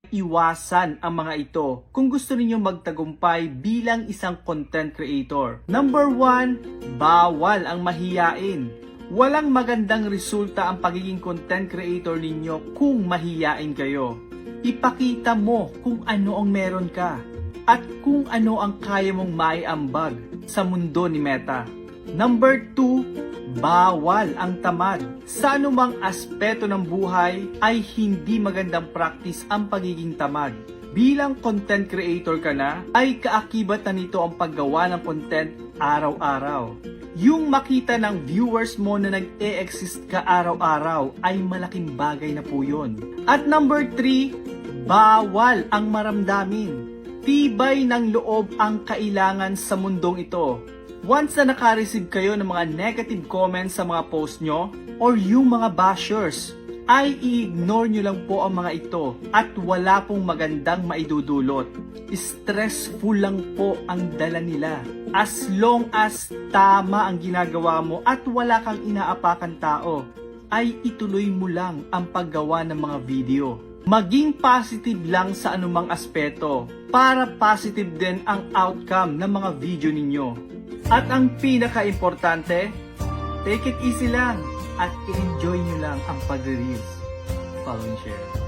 Iwasan ang mga ito kung gusto niyo magtagumpay bilang isang content creator. Number 1, bawal ang mahiyain. Walang magandang resulta ang pagiging content creator ninyo kung mahiyain kayo. Ipakita mo kung ano ang meron ka at kung ano ang kaya mong maiambag sa mundo ni Meta. Number 2, bawal ang tamad. Sa anumang aspeto ng buhay ay hindi magandang practice ang pagiging tamad. Bilang content creator ka na, ay kaakibat na nito ang paggawa ng content araw-araw. Yung makita ng viewers mo na nag-e-exist ka araw-araw ay malaking bagay na po yun. At number 3, bawal ang maramdamin. Tibay ng loob ang kailangan sa mundong ito. Once na naka-receive kayo ng mga negative comments sa mga post nyo or yung mga bashers, ay i-ignore nyo lang po ang mga ito at wala pong magandang maidudulot. Stressful lang po ang dala nila. As long as tama ang ginagawa mo at wala kang inaapakan tao, ay ituloy mo lang ang paggawa ng mga video. Maging positive lang sa anumang aspeto para positive din ang outcome ng mga video ninyo. At ang pinaka-importante, take it easy lang at i-enjoy nyo lang ang pag-reels. Follow and share.